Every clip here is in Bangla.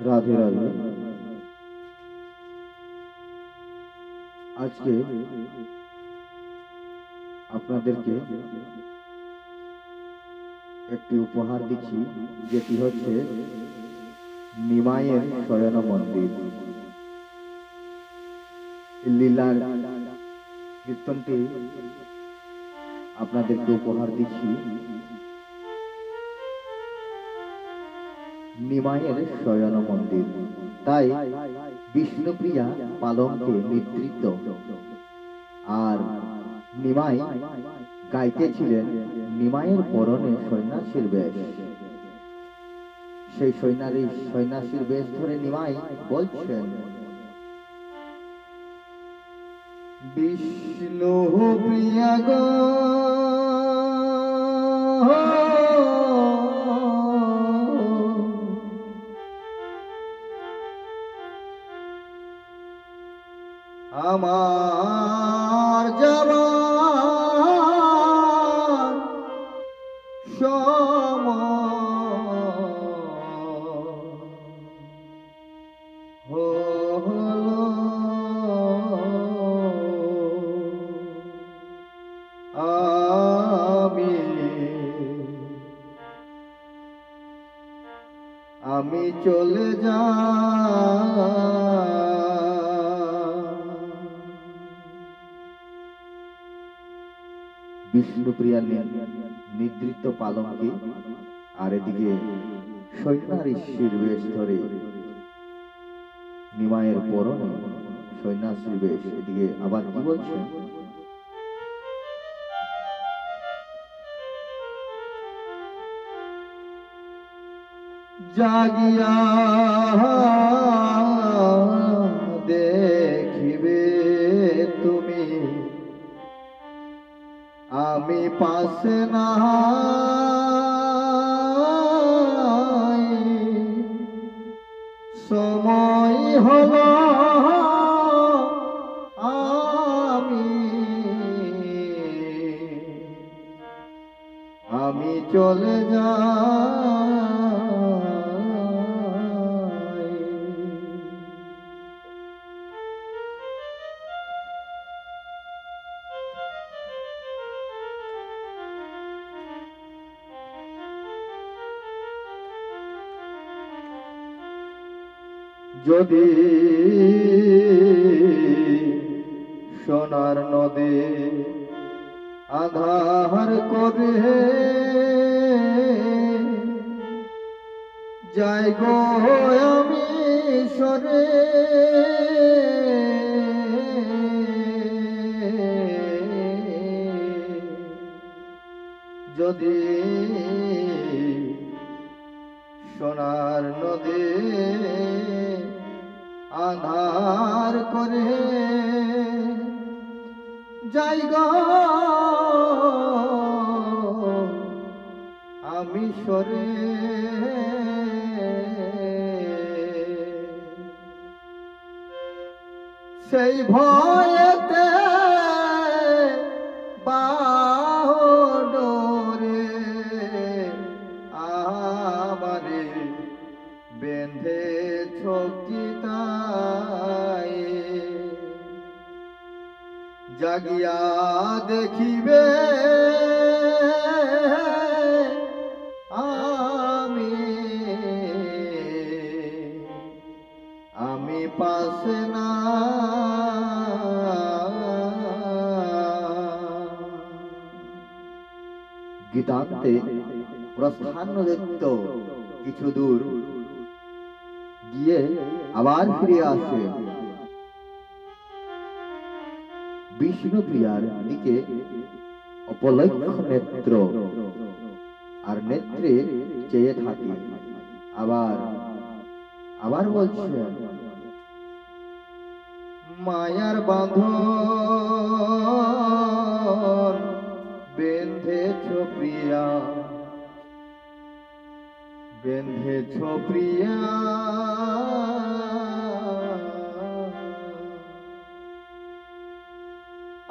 রাধে রাধে। আজকে আপনাদেরকে একটি উপহার দিচ্ছি, যেটি হচ্ছে নিমাইয়ের শয়ন মন্দির। লীলার কীর্তনটি আপনাদেরকে উপহার দিচ্ছি নিমাইয়ের শয়ন মন্দির। তাই বিষ্ণুপ্রিয়া পালঙ্কে নিদ্রিত আর নিমাই গাইতেছিলেন নিমাইয়ের পরনে সন্ন্যাসীর বেশ। সেই সন্ন্যাসীর বেশ ধরে নিমাই বলছেন, বিষ্ণু প্রিয়া গো আমার যাবার সময় হলো, আমি চলে বিষ্ণুপ্রিয়া নিদ্রিত পালঙ্কে আর এদিকে সন্ন্যাসীর বেশ ধরে নিমাইয়ের পরনে সন্ন্যাসীর বেশ। এদিকে আবার কি বলছে, জাগিয়া দেখিবে তুমি আমি পাশে নাই, সময় হলো আমি চলে যাই। যদি সোনার নদী আধার করে যাই গো আমি সরে, যদি সোনার নদী আধার করে যাই গো আমি সরে, সেই ভয়েতে বাহুডোরে আমারে বেঁধেছ চিতায়, জাগিয়া দেখিবে আমি পাশে না, গীতান্তে প্রস্থানদত্ত কিছু দূর গিয়ে আবার ফিরে আসে। বিষ্ণুপ্রিয়ার দিকে অপলক্ষ নেত্র আর নেত্রে চেয়ে থাকি। আবার আবার বলছে, মায়ার বাঁধন বেঁধেছ প্রিয়া, বেঁধেছ প্রিয়া,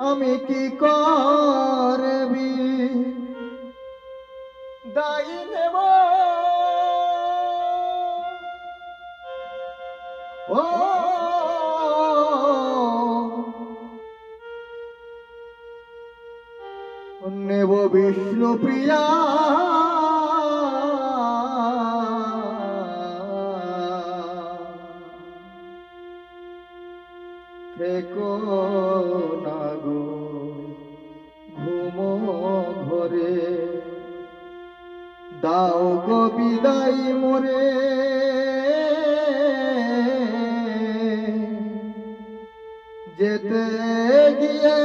আমি কি করবি দায়ী নেব নেব বিষ্ণু প্রিয়া থেকো না গো ঘুমো ঘরে, দাও গো বিদায় মোরে যেতে গিয়ে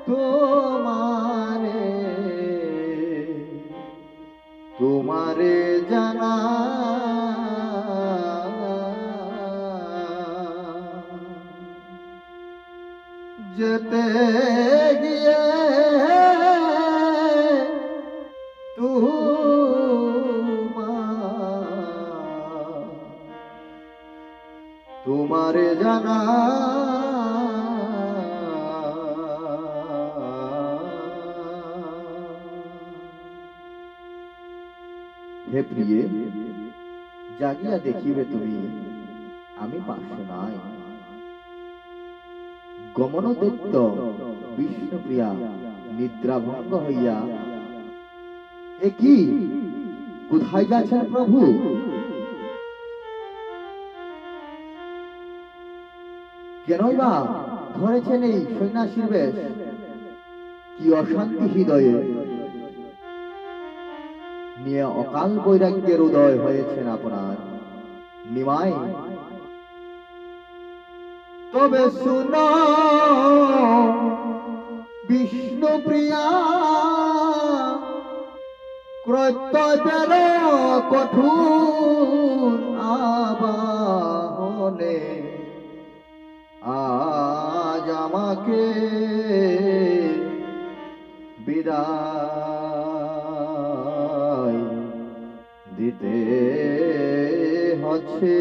তোমারে তোমারে জানা যেতে গিয়ে তোমারে জানা হে প্রিয়ে, জাগিয়া দেখিবে তুমি আমি পাশে নাই। গমনদৈত্য বিষ্ণুপ্রিয়া নিদ্রাভঙ্গ হইয়া, এ কি, কোথায় যাচ্ছেন প্রভু? কেনই বা ধরেছেন এই সন্ন্যাসীর বেশ? কি অশান্তি হৃদয়ে নিয়ে অকাল বৈরাগ্যের উদয় হয়েছেন আপনার নিমাই। তবে শুনো বিষ্ণুপ্রিয়া, কর্তব্যের কঠোর আবাহনে আজ আমাকে বিদায় দিতে হচ্ছে।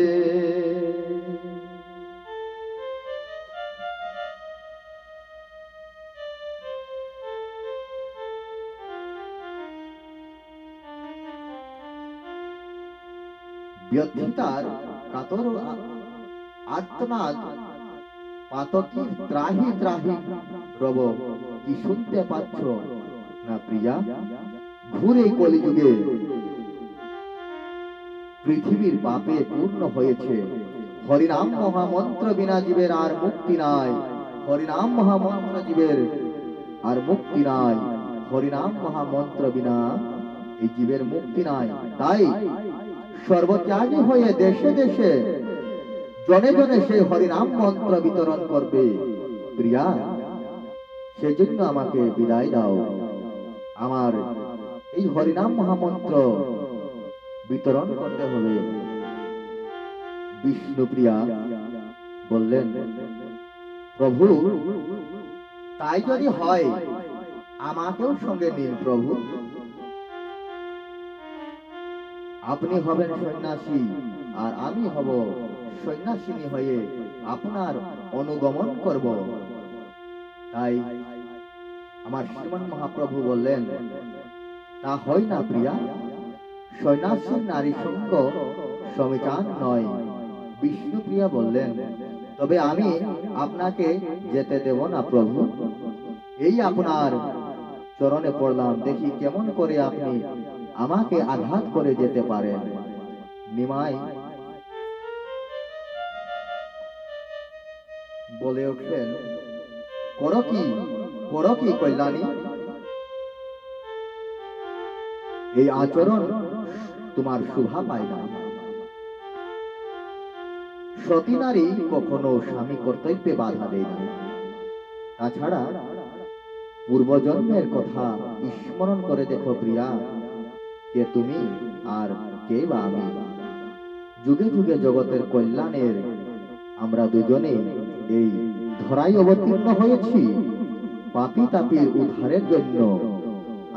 ব্যথিতার কাতর আর্তনাদ পাতকী ত্রাহি ত্রাহি রব, কি শুনতে পাচ্ছ না প্রিয়া? ঘুরে কলিযুগে পৃথিবীর পাপে পূর্ণ হয়েছে। হরিনাম মহামন্ত্র বিনা জীবের আর মুক্তি নাই। হরিনাম মহামন্ত্র জীবের আর মুক্তি নাই। হরিনাম মহামন্ত্র বিনা এই জীবের মুক্তি নাই। তাই সর্বত্যাগী হয়ে দেশে দেশে জনে জনে সে হরিনাম মন্ত্র বিতরণ করবে। প্রিয়া, সেজন্য আমাকে বিদায় দাও। আমার এই হরিনাম মহামন্ত্র বিতরণ করতে হবে। বিষ্ণুপ্রিয়া বললেন, প্রভু, তাই যদি হয় আমাকেও সঙ্গে নিন প্রভু। আপনি হবেন সন্ন্যাসী আর আমি হব সন্ন্যাসিনী হয়ে আপনার অনুগমন করব। তাই আমার শ্রীমান মহাপ্রভু বললেন, তা হয় না প্রিয়া, সন্ন্যাসীর নারী সঙ্গ সমীচান নয়। বিষ্ণুপ্রিয়া বললেন, তবে আমি আপনাকে যেতে দেব না প্রভু। এই আপনার চরণে পড়লাম, দেখি কেমন করে আপনি আমাকে আঘাত করে যেতে পারেন। নিমাই বলে উঠলেন, করো কি কল্যাণী, এই আচরণ তোমার শোভা পায় না। সতী নারী কখনো স্বামী কর্তব্যে বাধা দেয় না। তাছাড়া পূর্বজন্মের কথা স্মরণ করে দেখো প্রিয়া, কে তুমি আর কে বা আমি। যুগে যুগে জগতের কল্যাণের আমরা দুজনে এই ধরাই অবতীর্ণ হয়েছি। পাপী তাপীর উদ্ধারের জন্য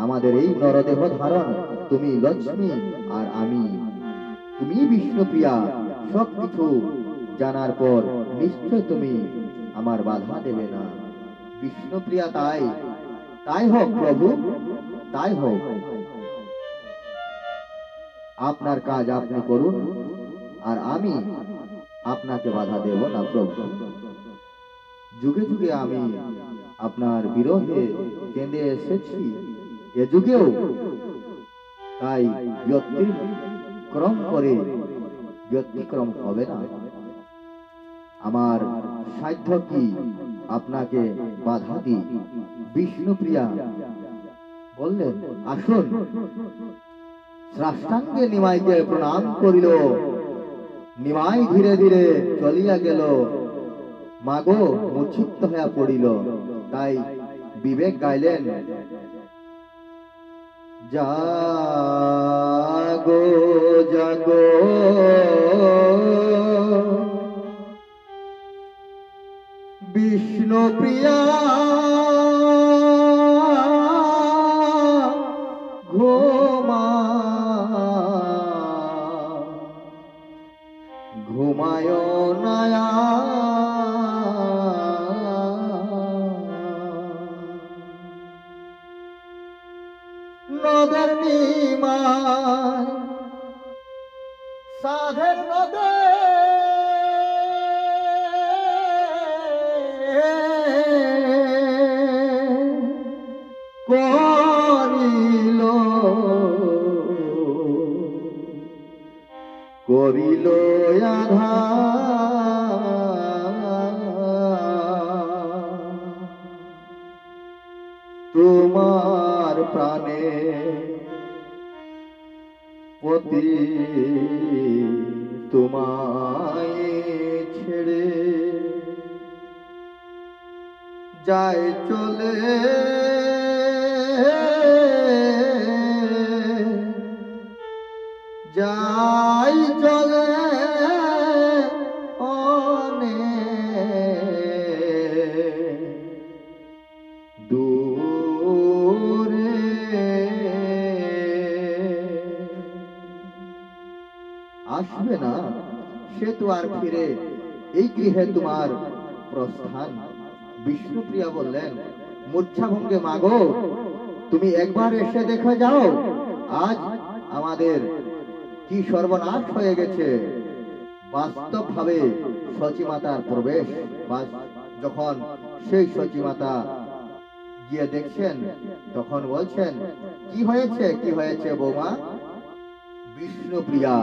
আমাদের এই নরদেহ ধারণ। তুমি লক্ষ্মী আর আমি তুমি বিষ্ণুপ্রিয়া। সবকিছু জানার পর নিশ্চয় তুমি আমার বাধা দেবে না। বিষ্ণুপ্রিয়া, তাই হোক প্রভু, তাই হোক। আপনার কাজ আপনি করুন, আর আমি আপনাকে বাধা দেব না প্রভু। যুগে যুগে আমি আপনার বিরহে কেঁদে এসেছি এ যুগেও, তাই ব্যতিক্রম হবে না। আমার সাধ্য কি আপনাকে বাধা দিই? বিষ্ণুপ্রিয়া বললেন, আসুন। সাষ্টাঙ্গে নিমাইকে প্রণাম করিল। নিমাই ধীরে ধীরে চলিয়া গেল। মাগো মূর্ছিত হইয়া পড়িল। তাই বিবেক গাইলেন, জাগো জাগো বিষ্ণুপ্রিয়া, ঘুমায় নায়া, নদের নিমায় সাধের নদে করিল করিল আধার, তোমার প্রাণে পতি তোমায় ছেড়ে যায় চলে, যাই চলে দূরে। আসবে না সে তো আর ফিরে এই গৃহে তোমার প্রস্থান। বিষ্ণুপ্রিয়া বললেন, মূর্ছাভঙ্গে মাগো, তুমি একবার এসে দেখে যাও আজ আমাদের কি সর্বনাশ হয়ে গেছে। বাস্তব ভাবে সচিমাতার প্রবেশ। যখন সেই সচিমাতা গিয়ে দেখছেন তখন বলছেন, কি হয়েছে কি হয়েছে বৌমা? বিষ্ণুপ্রিয়া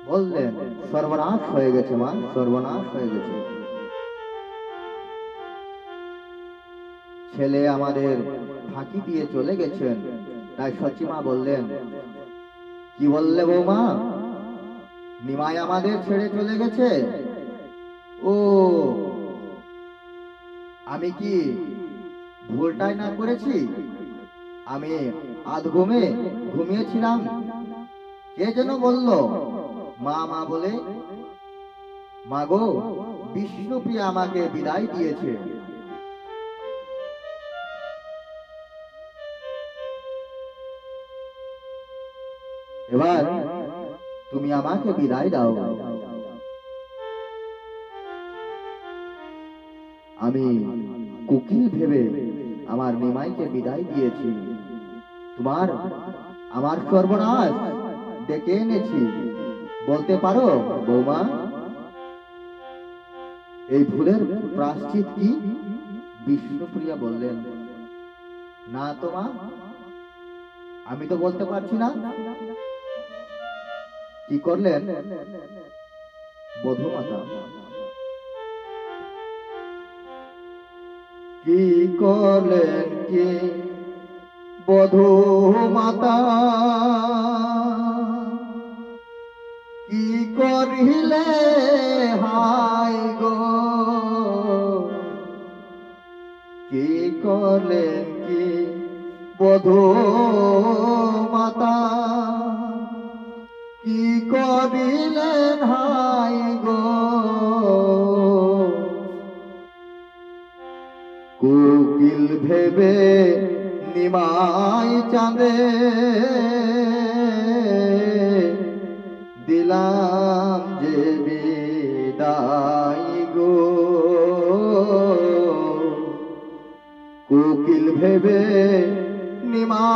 বললেন, সর্বনাশ হয়ে গেছে মা, সর্বনাশ হয়ে গেছে। ছেলে আমাদের ফাঁকি দিয়ে চলে গেছেন। তাই সচিমা বললেন, কি বললে বৌমা? নিমাই আমাদের ছেড়ে চলে গেছে? ও, আমি কি ভুলটাই না করেছি? আমি আধ ঘুমিয়েছিলাম। কে যেন বলল মা মা বলে। মাগো, বিষ্ণুপ্রিয়া আমাকে বিদায় দিয়েছে। এবার তুমি আমাকে বিদায় দাও। আমি কুকিল ভেবে আমার নিমাইকে বিদায় দিয়েছি। আমার সর্বনাশ ডেকে এনেছি। বলতে পারো বৌমা, এই ভুলের প্রায়শ্চিত কি? বিষ্ণুপ্রিয়া বললেন, না তো মা, আমি তো বলতে পারছি না। কি করলেন বধূমাতা? কি করলেন কি বধূমাতা? কি করিলে হাই গো? কি করলেন কি বধূমাতা? কি করিলেন হাই গো? কুকিল ভেবে নিমাই চাঁদে দিলাম যে বিদায় গো। কুকিল ভেবে নিমাই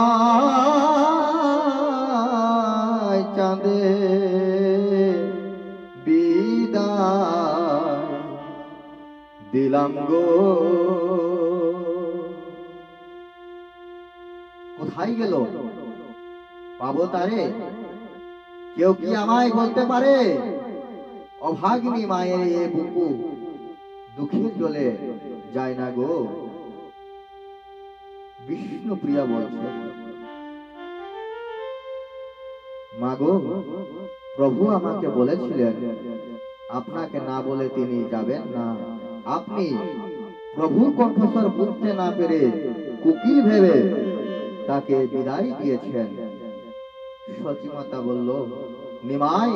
চাঁদে বিদায় দিলাম গো। কোথায় গেল? পাবো তারে? কেউ কি আমায় বলতে পারে? অভাগিনী মায়ের এ বুকু দুঃখের জলে যায় না গো। বিষ্ণুপ্রিয়া বলছে, মাগো, প্রভু আমাকে বলেছিলেন আপনাকে না বলে তিনি যাবেন না। আপনি প্রভুর কণ্ঠস্বর বুঝতে না পেরে কুকিল ভেবে তাকে বিদায় দিয়েছেন। সতীমাতা বলল, নিমাই,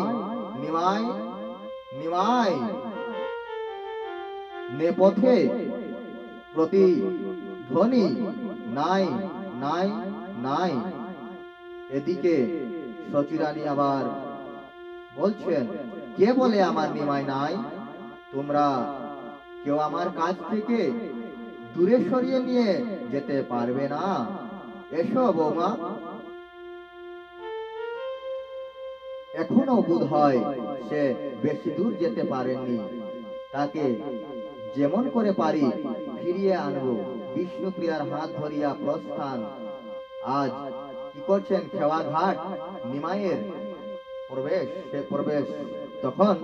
নিমাই, নিমাই, নেপথ্যে প্রতিধ্বনি নাই, নাই, নাই। এদিকে সচিরানী আবার বলছেন, কে বলে আমার নিমাই নাই? তোমরা কেউ আমার কাছ থেকে দূরে সরিয়ে নিয়ে যেতে পারবে না? এসো বৌমা। এখনো বোধ হয় সে বেশি দূর যেতে পারেননি। তাকে যেমন করে পারি ফিরিয়ে আনবো। বিষ্ণুপ্রিয়ার হাত ধরিয়া প্রস্থান। আজ কি করছেন? খেওয়া ঘাট নিমাইয়ের প্রবেশ, সে প্রবেশ। তখন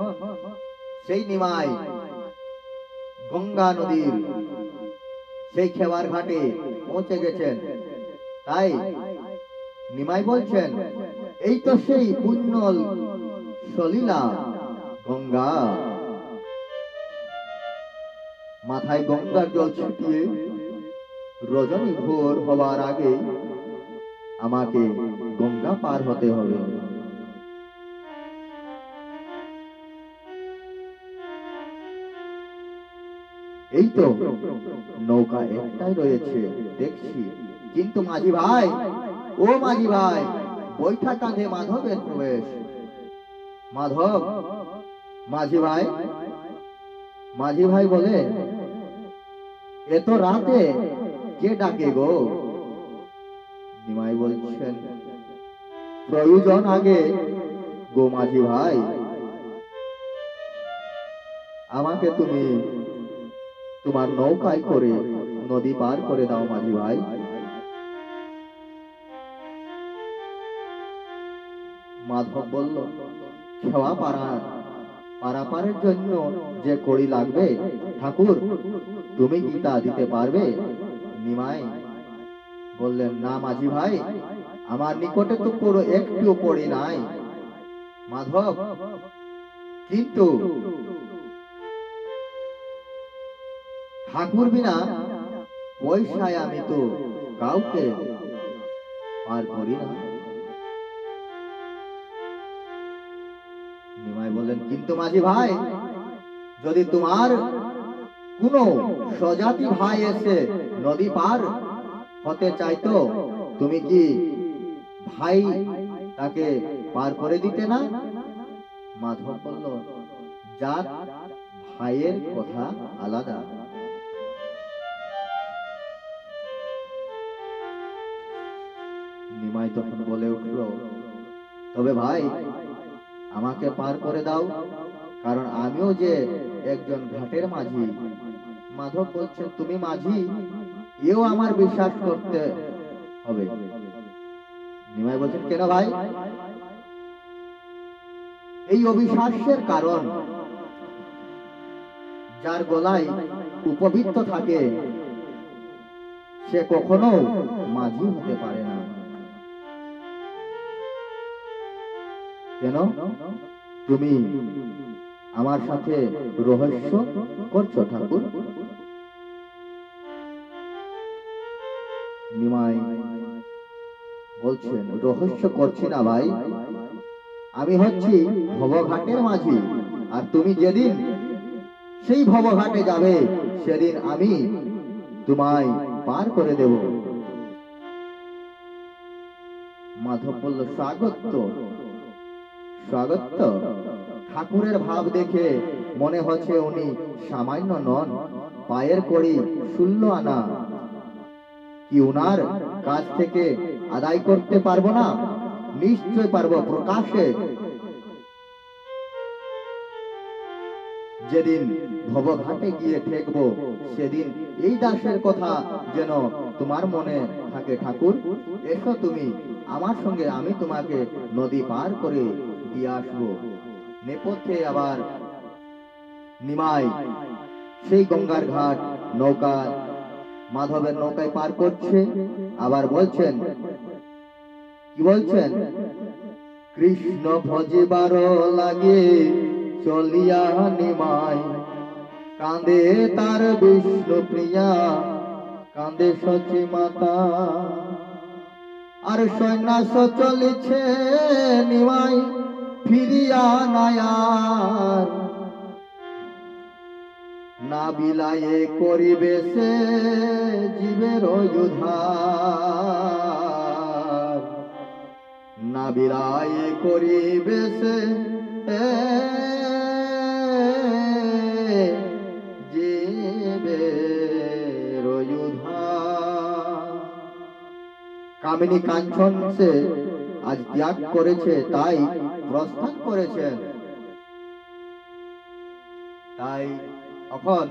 সেই নিমাই গঙ্গা নদীর সেই খেওয়ার ঘাটে পৌঁছে গেছেন। তাই নিমাই বলছেন, এই তো সেই পুণ্য সলীলা গঙ্গা। মাথায় গঙ্গার জল ছিটিয়ে রজনী ভোর হবার আগে আমাকে গঙ্গা পার হতে হবে। এই তো নৌকা একটাই রয়েছে দেখছি, কিন্তু মাঝি ভাই, ও মাঝি ভাই, বৈঠা কাঁধে মাধবের প্রবেশ। মাধব, মাঝি ভাই, মাঝি ভাই বলে, এত রাতে কে ডাকে গো? নিমাই বলছেন, প্রয়োজন আগে গো মাঝি ভাই, আমাকে তুমি তোমার নৌকায় করে নদী পার করে দাও মাঝি ভাই। মাধব বলল, খেওয়া পারাপারের জন্য যে কড়ি লাগবে ঠাকুর, তুমি কি তা দিতে পারবে? নিমাই বললেন, না মাঝি ভাই, আমার নিকটে তো কোনো একটু কড়ি নাই। মাধব, কিন্তু ঠাকুর বিনা পয়সায় আমি তো কাউকে পার করি না। নিমাই বললেন, কিন্তু মাঝি ভাই, যদি তোমার কোনো স্বজাতি ভাই এসে নদী পার হতে চাইতো, তুমি কি ভাই তাকে পার করে দিতে না? মাধব বলল, জাত ভাইয়ের কথা আলাদা। নিমাই তখন বলে উঠল, তবে ভাই আমাকে পার করে দাও, কারণ আমিও যে একজন ঘাটের মাঝি। মাধব বলছেন, তুমি মাঝি, এও আমার বিশ্বাস করতে হবে। নিমাই বলছেন, কেন ভাই? এই অবিশ্বাসের কারণ, যার গলায় উপবৃত্ত থাকে সে কখনো মাঝি হতে পারে না। কেন? তুমি আমার সাথে রহস্য করছো ঠাকুর? নিমাই বলছেন, রহস্য করছি না ভাই, আমি হচ্ছি ভবঘাটের মাঝি, আর তুমি যেদিন সেই ভবঘাটে যাবে সেদিন আমি তোমায় পার করে দেব। মাধব বলল, স্বাগত, স্বাগত। ঠাকুরের ভাব দেখে মনে হচ্ছে উনি সামান্য নন। পায়ের কড়ি 16 আনা কি উনার কাছ থেকে আদায় করতে পারবো না? নিশ্চয় পারবো। প্রকাশে যেদিন ভবঘাটে গিয়ে ঠেকবো সেদিন এই দাসের কথা যেন তোমার মনে থাকে। ঠাকুর, এসো তুমি আমার সঙ্গে, আমি তোমাকে নদী পার করে দিয়ে আসবো। নেপথ্যে আবার নিমাই সেই গঙ্গার ঘাট নৌকা, মাধবের নৌকায় পার করছে। আবার বলছেন, কি বলছেন? কৃষ্ণ ভজিবার লাগে চলিয়া নিমাই, কাঁদে তার বিষ্ণু প্রিয়া, কাঁদে সচি মাতা। আর সন্ন্যাস চলিছে নিমাই ফিরিয়া নায়ার, না বিলায়ে করিবে সে জীবের উদ্ধার, না বিলায়ে করিবে সে জীবের উদ্ধার। কামিনী কাঞ্চন সে আজ ত্যাগ করেছে, তাই প্রস্থান করেছেন। তাই এখন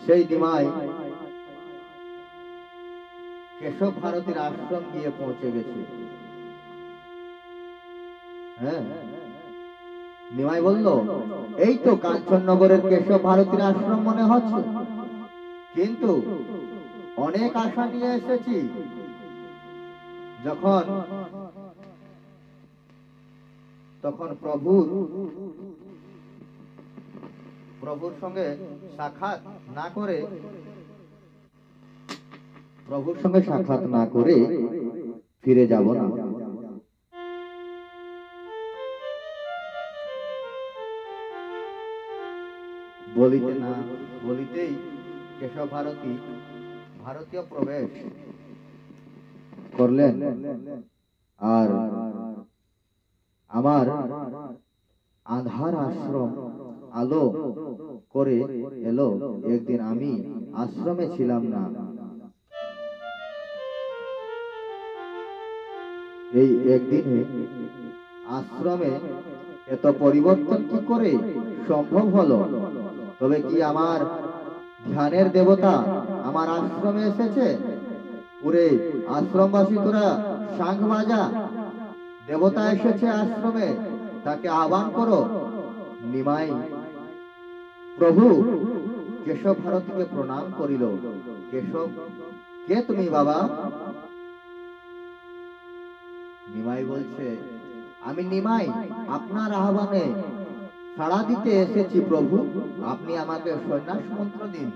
সেই নিমাই কেশব ভারতীর আশ্রম গিয়ে পৌঁছে গেছে। হ্যাঁ, নিমাই বলল, এই তো কাঞ্চননগরের কেশব ভারতীর আশ্রম মনে হচ্ছে, কিন্তু অনেক আশা নিয়ে এসেছি। যখন তখন প্রভুর সঙ্গে সাক্ষাৎ না করে ফিরে যাব না। বলিতেই কেশব ভারতী ভারতীয় প্রবেশ করলেন। আর আমার আধার আশ্রম আলো করে এলো। একদিন আমি আশ্রমে ছিলাম না, এই একদিনে আশ্রমে এত পরিবর্তন কি করে সম্ভব হলো? তবে কি আমার ধ্যানের দেবতা আমার আশ্রমে এসেছে? ওরে আশ্রমবাসী, তোরা শাঁখ বাজা, দেবতা এসেছে আশ্রমে, তাকে আহ্বান করো। নিমাই প্রভু কেশব ভারতীকে প্রণাম করিল। কেশব, কে তুমি বাবা? নিমাই বলছে, আমি নিমাই, আপনার আহ্বানে সাড়া দিতে এসেছি প্রভু, আপনি আমাকে সন্ন্যাস মন্ত্র দিন।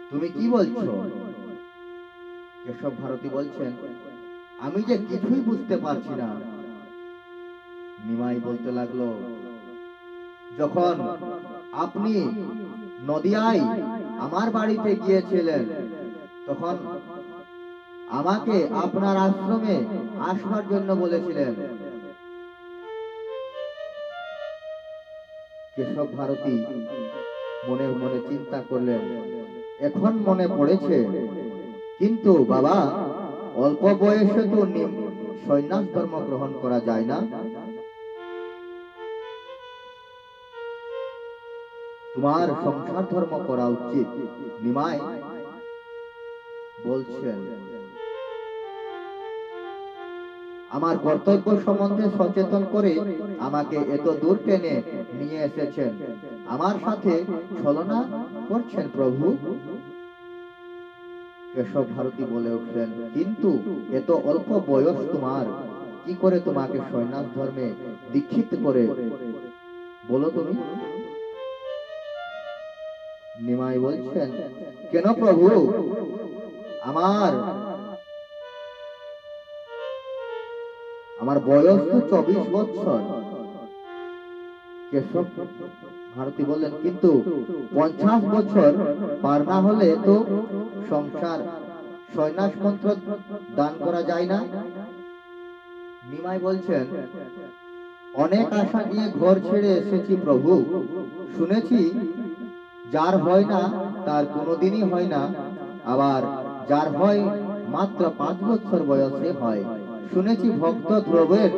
তুমি কি বলছো? কেশব ভারতী বলছেন, আমি যে কিছুই বুঝতে পারছি না। নিমাই বলতে লাগলো, যখন আপনি নদিয়ায় আমার বাড়িতে গিয়েছিলেন, তখন আমাকে আপনার আশ্রমে আসবার জন্য বলেছিলেন। কেশব ভারতী মনে মনে চিন্তা করলেন, এখন মনে পড়েছে, কিন্তু বাবা অল্প বয়সে তো সন্ন্যাস ধর্ম গ্রহণ করা যায় না। তোমার সংসার ধর্ম করা উচিত। নিমাই বলছেন, আমার কর্তব্য সম্বন্ধে সচেতন করে আমাকে এত দূর টেনে নিয়ে এসেছেন, আমার সাথে ছলনা করছেন প্রভু। কেশব ভারতী বলে উঠলেন, কিন্তু এত অল্প বয়স তোমার, কি করে তোমাকে সন্ন্যাস ধর্মে দীক্ষিত করে বলো তুমি? নিমাই বলছেন, কেন প্রভু, আমার বয়স তো 24 বছর। কেশব ভারতী বললেন, কিন্তু 50 বছর পার না হলে তো সংসার সন্ন্যাস মন্ত্র দান করা যায় না। নিমাই বলছেন, অনেক আশা নিয়ে ঘর ছেড়ে এসেছি প্রভু, শুনেছি যার হয় না তার কোনোদিনই হয় না, আবার যার হয় মাত্র 5 বছর বয়সে হয়। শুনেছি ভক্ত ধ্রুবের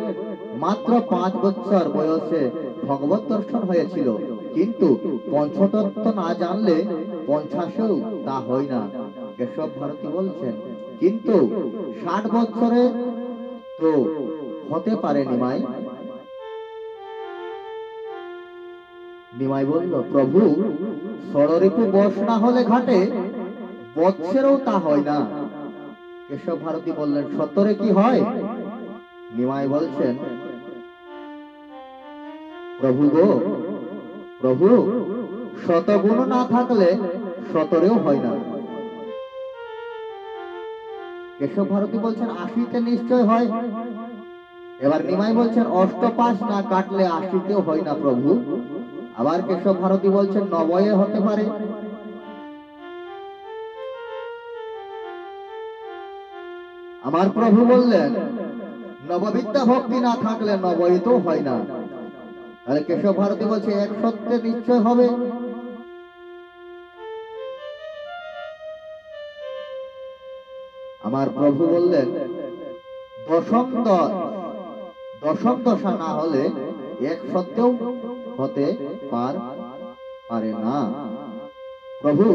মাত্র 5 বছর বয়সে ভগবত দর্শন হয়েছিল, কিন্তু পঞ্চতত্ত্ব না জানলে পঞ্চাশেও তা হয় না। কেশব ভারতী বলছেন, কিন্তু 60 বছরে তো হতে পারে নিমাই। নিমাই বলল, প্রভু, ষড়রিপু বশ না হলে ঘাটে বৎসরেও তা হয় না। কেশব ভারতী বললেন, সত্তরে কি হয়? নিমাই বলছেন, প্রভু গো, প্রভু, শতগুণ না থাকলে সতরেও হয় না। কেশব ভারতী বলছেন, 80তে নিশ্চয় হয়। এবার নিমাই বলছেন, অষ্টপাশ না কাটলে 80তেও হয় না প্রভু। আবার কেশব ভারতী বলছেন, 90-এ হতে পারে। আমার প্রভু বললেন, নববিদ্যা ভক্তি না থাকলে 90-এতেও হয় না। তাহলে কেশব ভারতী বলছে, 100-তে নিশ্চয় হবে। আমার প্রভু বললেন, দশম দশা না হলে 100-তেও হতে পারে না। প্রভু,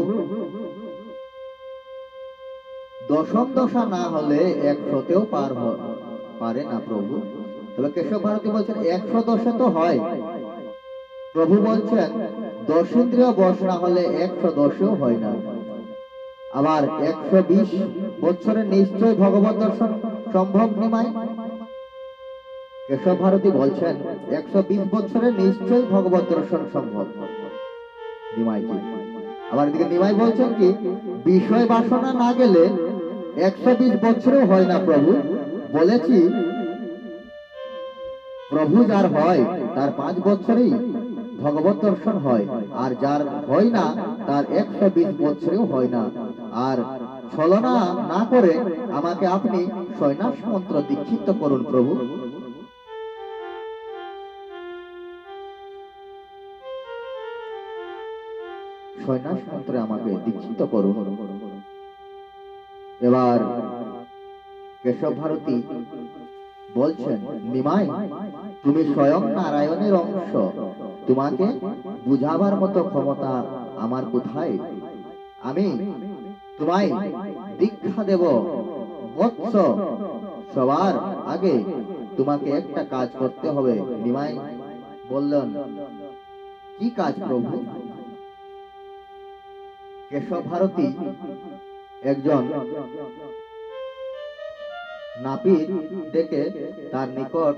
দশম দশা না হলে 100-তেও পারে না প্রভু। তবে কেশব ভারতী বলছেন, 110-এ তো হয়। প্রভু বলছেন, 10 ইন্দ্রিয় বশ না হলে 110-এও হয় না। আবার 120 বছরে নিশ্চয় ভগবত দর্শন সম্ভব নিমাই। কেশব ভারতী বলছেন, 120 বছরে নিশ্চয় ভগবত দর্শন সম্ভব নিমাই। আবার এদিকে নিমাই বলছেন কি, বিষয় বাসনা না গেলে 120 বছরেও হয় না প্রভু। বলেছি, প্রভু যার হয় তার 5 বছরেই ভগবত দর্শন হয়, আর যার হয় না তার 120 বছরেও হয় না। আর ছলনা না করে আমাকে আপনি সৈন্যাস মন্ত্র দীক্ষিত করুন প্রভু। সৈন্যাস মন্ত্রে আমাকে দীক্ষিত করুন। এবার কেশব ভারতী বলছেন, নিমাই, তুমি স্বয়ং নারায়ণের অংশ, তোমাকে বুঝাবার মতো ক্ষমতা আমার কোথায়? আমি তোমায় দীক্ষা দেব বৎস। সবার আগে তোমাকে একটা কাজ করতে হবে। নিমাই বললেন, কি কাজ প্রভু? কেশব ভারতী একজন নাপিত ডেকে তার নিকট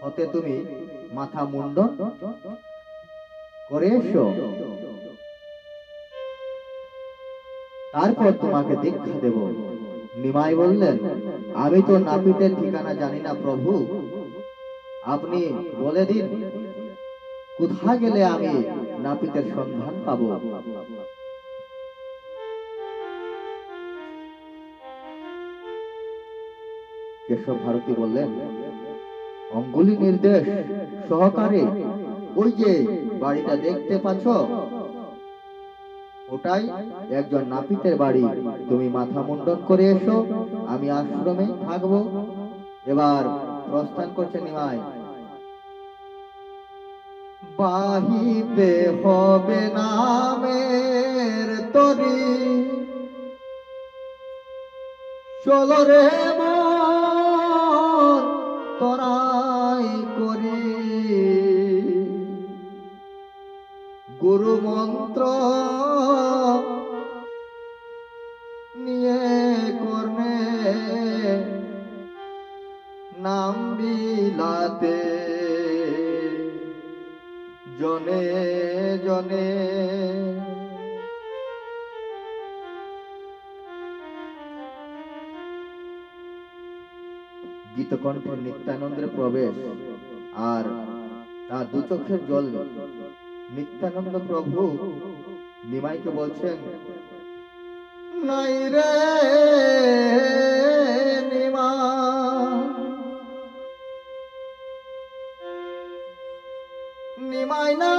হতে তুমি মাথা মুন্ডন করে এসো, তারপর তোমাকে দীক্ষা দেব। নিমাই বললেন, আমি তো নাপিতের ঠিকানা জানি না প্রভু, আপনি বলে দিন কোথায় গেলে আমি নাপিতের সন্ধান পাবো। কেশব ভারতী বললেন, অঙ্গুলি নির্দেশ সহকারে ওই যে বাড়িটা দেখতে পাচ্ছ, ওটাই একজন নাপিতের বাড়ি। তুমি মাথা মুন্ডন করে এসো, আমি আশ্রমে থাকবো। এবার প্রস্থান করছে নিমাই। বাহিতে হবে নামের তরি, চলো রে মন তরাই করি, গুরু মন্ত্র নিয়ে করনে নাম বিলাতে, জনে জনে। গীতকণ্ঠে নিত্যানন্দের প্রবেশ, আর তার দু চোখের জল। নিত্যানন্দ প্রভু নিমাইকে বলছেন, নাই রে নিমাই না,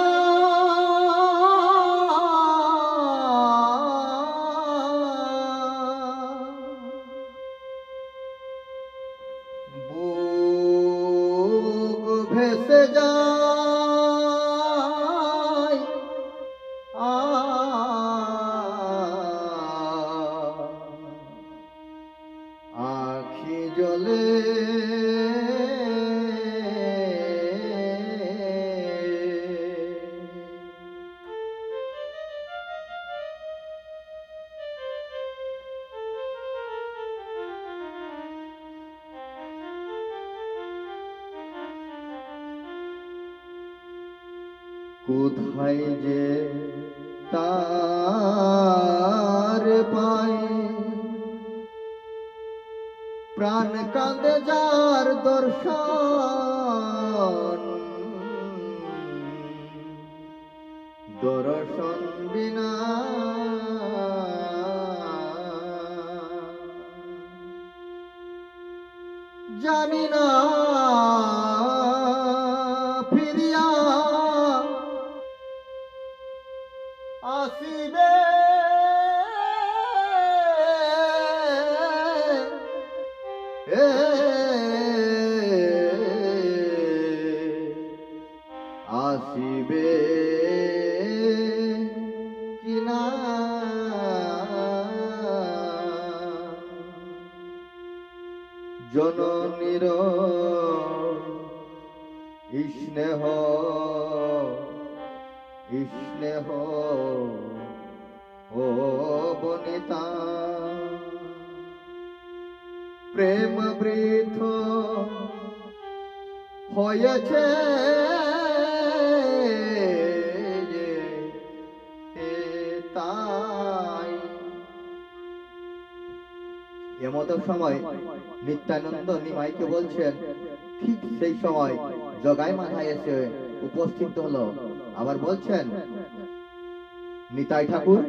কোথায় যে তার পাই প্রাণ কাঁদে যার দর্শন দর্শন বিনা জানি না ফিরিয়া আসিবে আসিবে কিনা জননীর স্নেহ স্নেহ ও বনিতা প্রেম বৃথ হয়েছে তাই এমতো সময় নিত্যানন্দ নিমাইকে বলছেন, ঠিক সেই সময় জগাই মাথায় এসে উপস্থিত হলো। আবার বলছেন, নিতাই ঠাকুর,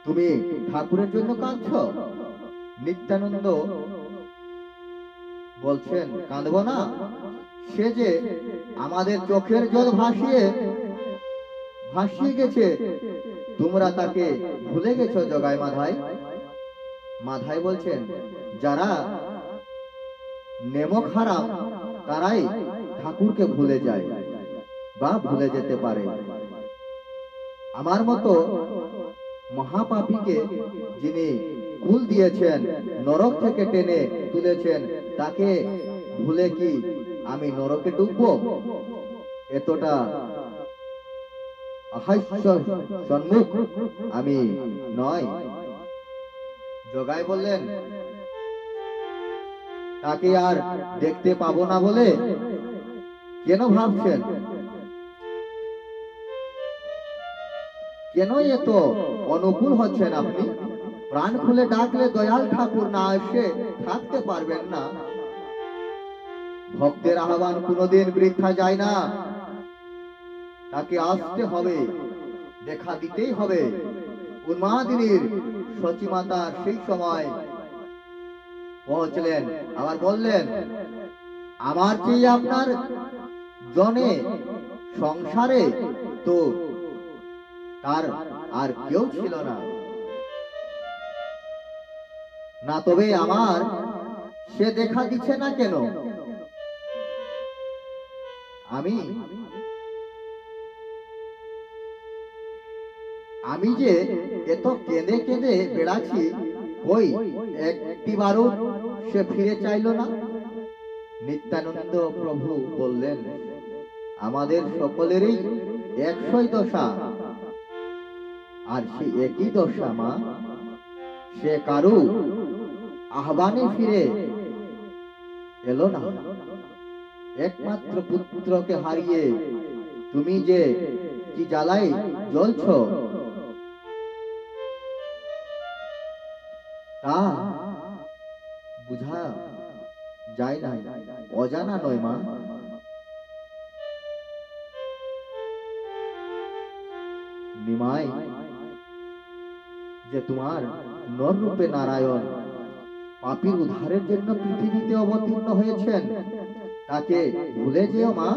তুমি ঠাকুরের জন্য কাঁদছ? নিত্যানন্দ বলছেন, কাঁদবো না? সে যে আমাদের চোখের জল ভাসিয়ে গেছে, তোমরা তাকে ভুলে গেছো জগাই মাথায়? মাথায় বলছেন, যারা নেমক হারাম তারাই ঠাকুরকে ভুলে যায় বা ভুলে যেতে পারে। আমার মতো মহাপাপীকে যিনি কুল দিয়েছেন, নরক থেকে টেনে তুলেছেন, তাকে ভুলে কি আমি নরকে ডুববো? এতটা অহাস্য সম্মুখ আমি নয়। জগাই বললেন, তাকে আর দেখতে পাবো না বলে কেন ভাবছেন? কেন এত অনুকূল হচ্ছেন আপনি? প্রাণ খুলে ডাকলে দয়াল ঠাকুর না এসে থাকতে পারবেন না। ভক্তের আহ্বান কোনোদিন বৃথা যায় না, তাকে আসতে হবে, দেখা দিতেই হবে। উন্মাদিনীর সচিমাতা সেই সময় পৌঁছলেন। আবার বললেন, আমার চেয়ে আপনার জনে সংসারে তো তার আর কেউ ছিল না, না তবে আমার সে দেখা দিচ্ছে না কেন? আমি যে এত কেঁদে কেঁদে বেড়াচ্ছি, কই একটিবারও সে ফিরে চাইল না। নিত্যানন্দ প্রভু বললেন, আমাদের সকলেরই একই দশা, আর সে একই দশা মা। সে কারু আহ্বানে ফিরে এলো না। একমাত্র পুত্রকে হারিয়ে তুমি যে কি জ্বালায় জ্বলছ, তা বুঝা যায় না, অজানা নয় মা। নিমাই যে তোমার নর রূপে নারায়ণ পাপীর উদ্ধারের জন্য পৃথিবীতে অবতীর্ণ হয়েছেন, তাকে ভুলে যেও মা।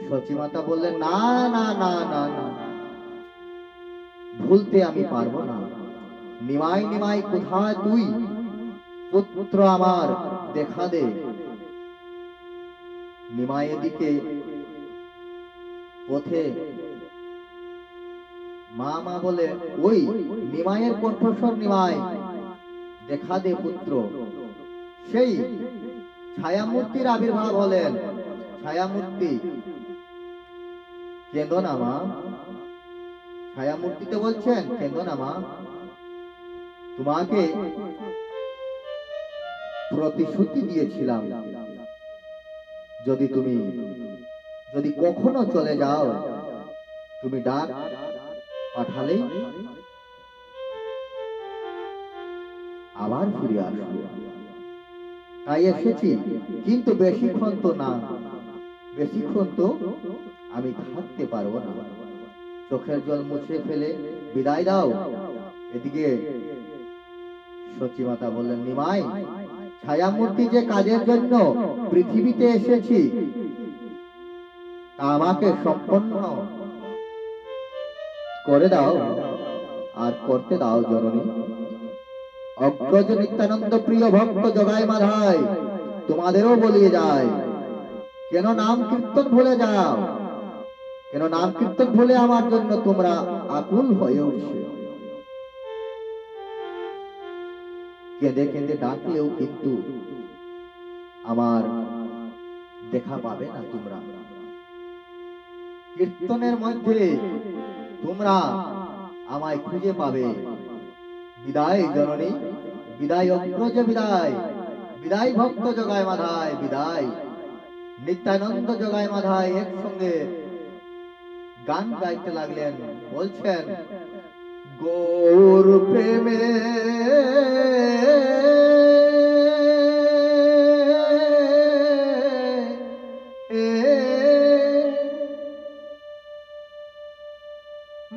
সচিমাতা বললেন, না না না না না, ভুলতে আমি পারবো না। নিমাই নিমাই কোথায় তুই? পুত্র আমার দেখা দে। নিমাই এদিকে পথে মা মা বলে, ওই নিমাইয়ের কণ্ঠস্বর, নিমাই দেখা দে পুত্র। সেই ছায়ামূর্তির আবির্ভাব হলেন। ছায়ামূর্তি, কেঁদো না মা। ছায়ামূর্তিতে বলছেন, কেঁদো না মা, তোমাকে প্রতিশ্রুতি দিয়েছিলাম, যদি কখনো চলে যাও তুমি ডাক পাঠালেই আবার ফিরে আসবো। তাই এসেছি, কিন্তু বেশিক্ষণ তো না, বেশিক্ষণ তো আমি থাকতে পারবো না। চোখের জল মুছে ফেলে বিদায় দাও। এদিকে সচিমাতা বললেন, নিমাই, ছায়ামূর্তি যে কাজের জন্য পৃথিবীতে এসেছি তা আমাকে সম্পন্ন করে দাও আর করতে দাও জননী। অগ্রজ নিত্যানন্দ প্রিয় ভক্ত জগাই মাধাই তোমাদেরও বলিয়ে যায়, কেন নাম কীর্তন ভুলে যাও? কেন নাম কীর্তন ভুলে আমার জন্য তোমরা আকুল হয়ে উঠছে? কেঁদে কেঁদে ডাকলেও কিন্তু আমার দেখা পাবে না তোমরা। কীর্তনের মধ্যে তোমরা আমায় খুঁজে পাবে। বিদায় জননী, বিদায় অগ্রজ, বিদায় বিদায় ভক্ত জগায় মাধায়, বিদায়। নিত্যানন্দ জগায় মাধায় একসঙ্গে গান গাইতে লাগলেন, বলছেন, গৌর প্রেমে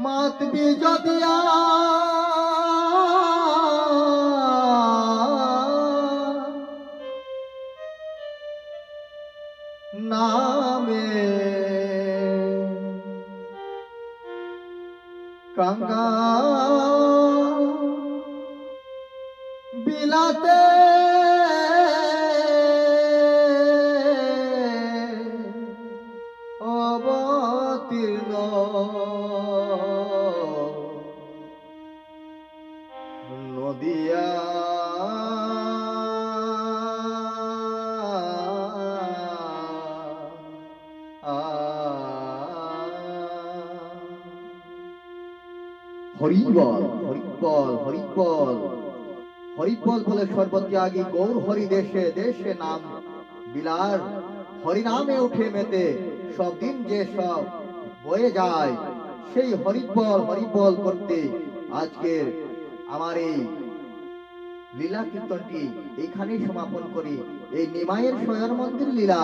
মাতবি যদিয়া নামে গঙ্গা বিলাতে অবতীর্ণ নদিয়া হরিবল হরিবল হরিবল হরিবল বলে সর্বত্যাগী গৌর হরি দেশে দেশে নাম বিলার, হরি নামে উঠে মেতে সব দিন যে সব বয়ে যায়, সেই হরিবল হরিবল করতে আজকের আমার এই লীলা কীর্তনটি এইখানেই সমাপন করি। এই নিমাইয়ের শয়ন মন্দির লীলা